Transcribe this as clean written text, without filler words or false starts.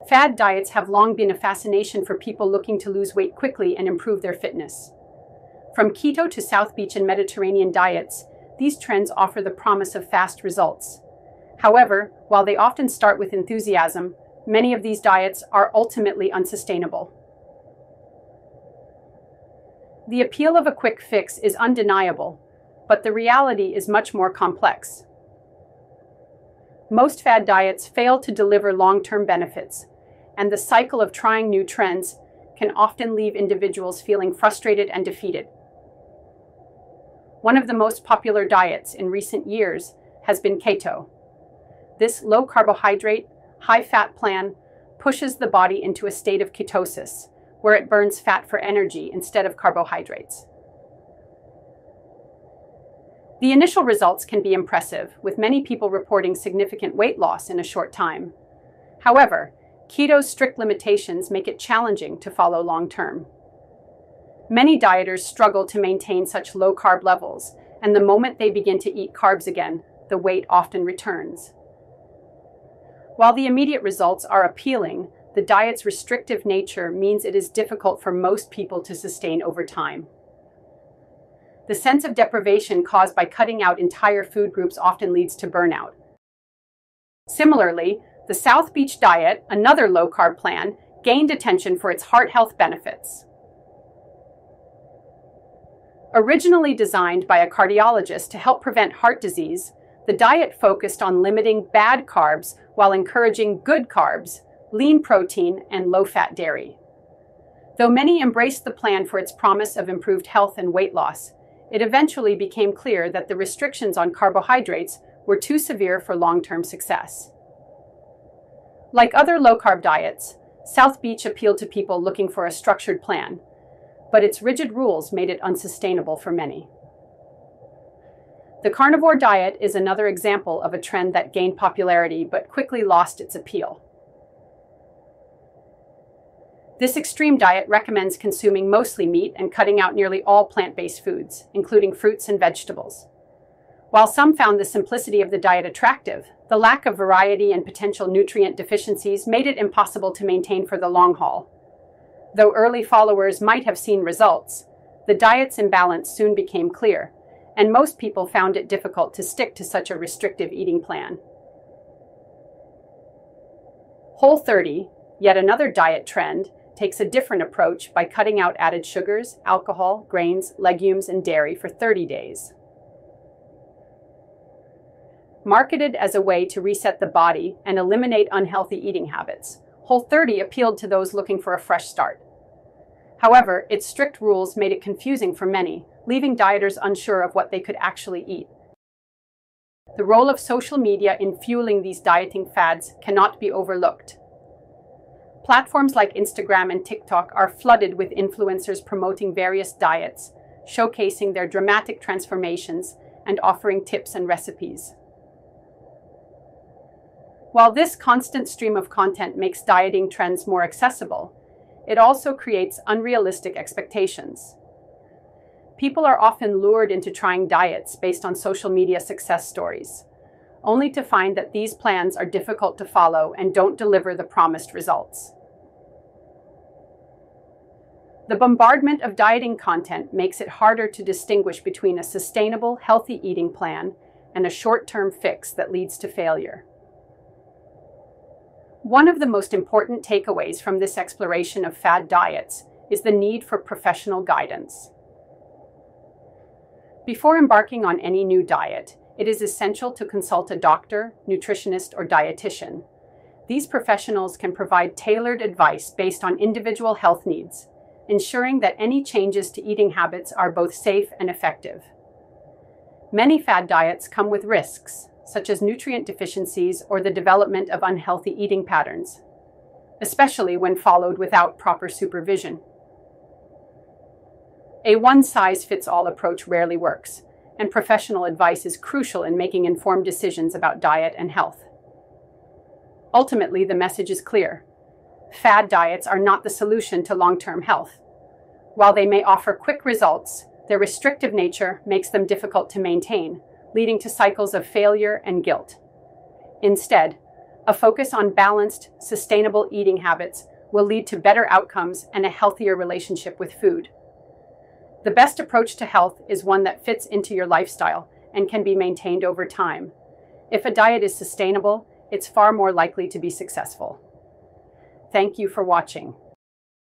Fad diets have long been a fascination for people looking to lose weight quickly and improve their fitness. From keto to South Beach and Mediterranean diets, these trends offer the promise of fast results. However, while they often start with enthusiasm, many of these diets are ultimately unsustainable. The appeal of a quick fix is undeniable, but the reality is much more complex. Most fad diets fail to deliver long-term benefits, and the cycle of trying new trends can often leave individuals feeling frustrated and defeated. One of the most popular diets in recent years has been keto. This low-carbohydrate, high-fat plan pushes the body into a state of ketosis, where it burns fat for energy instead of carbohydrates. The initial results can be impressive, with many people reporting significant weight loss in a short time. However, keto's strict limitations make it challenging to follow long-term. Many dieters struggle to maintain such low-carb levels, and the moment they begin to eat carbs again, the weight often returns. While the immediate results are appealing, the diet's restrictive nature means it is difficult for most people to sustain over time. The sense of deprivation caused by cutting out entire food groups often leads to burnout. Similarly, the South Beach diet, another low-carb plan, gained attention for its heart health benefits. Originally designed by a cardiologist to help prevent heart disease, the diet focused on limiting bad carbs while encouraging good carbs, lean protein, and low-fat dairy. Though many embraced the plan for its promise of improved health and weight loss, it eventually became clear that the restrictions on carbohydrates were too severe for long-term success. Like other low-carb diets, South Beach appealed to people looking for a structured plan, but its rigid rules made it unsustainable for many. The carnivore diet is another example of a trend that gained popularity but quickly lost its appeal. This extreme diet recommends consuming mostly meat and cutting out nearly all plant-based foods, including fruits and vegetables. While some found the simplicity of the diet attractive, the lack of variety and potential nutrient deficiencies made it impossible to maintain for the long haul. Though early followers might have seen results, the diet's imbalance soon became clear, and most people found it difficult to stick to such a restrictive eating plan. Whole30, yet another diet trend, takes a different approach by cutting out added sugars, alcohol, grains, legumes, and dairy for 30 days. Marketed as a way to reset the body and eliminate unhealthy eating habits, Whole30 appealed to those looking for a fresh start. However, its strict rules made it confusing for many, leaving dieters unsure of what they could actually eat. The role of social media in fueling these dieting fads cannot be overlooked. Platforms like Instagram and TikTok are flooded with influencers promoting various diets, showcasing their dramatic transformations and offering tips and recipes. While this constant stream of content makes dieting trends more accessible, it also creates unrealistic expectations. People are often lured into trying diets based on social media success stories, only to find that these plans are difficult to follow and don't deliver the promised results. The bombardment of dieting content makes it harder to distinguish between a sustainable, healthy eating plan and a short-term fix that leads to failure. One of the most important takeaways from this exploration of fad diets is the need for professional guidance. Before embarking on any new diet, it is essential to consult a doctor, nutritionist, or dietitian. These professionals can provide tailored advice based on individual health needs, ensuring that any changes to eating habits are both safe and effective. Many fad diets come with risks, such as nutrient deficiencies or the development of unhealthy eating patterns, especially when followed without proper supervision. A one-size-fits-all approach rarely works, and professional advice is crucial in making informed decisions about diet and health. Ultimately, the message is clear. Fad diets are not the solution to long-term health. While they may offer quick results, their restrictive nature makes them difficult to maintain, leading to cycles of failure and guilt. Instead, A focus on balanced, sustainable eating habits will lead to better outcomes and a healthier relationship with food. The best approach to health is one that fits into your lifestyle and can be maintained over time. If a diet is sustainable, it's far more likely to be successful. Thank you for watching.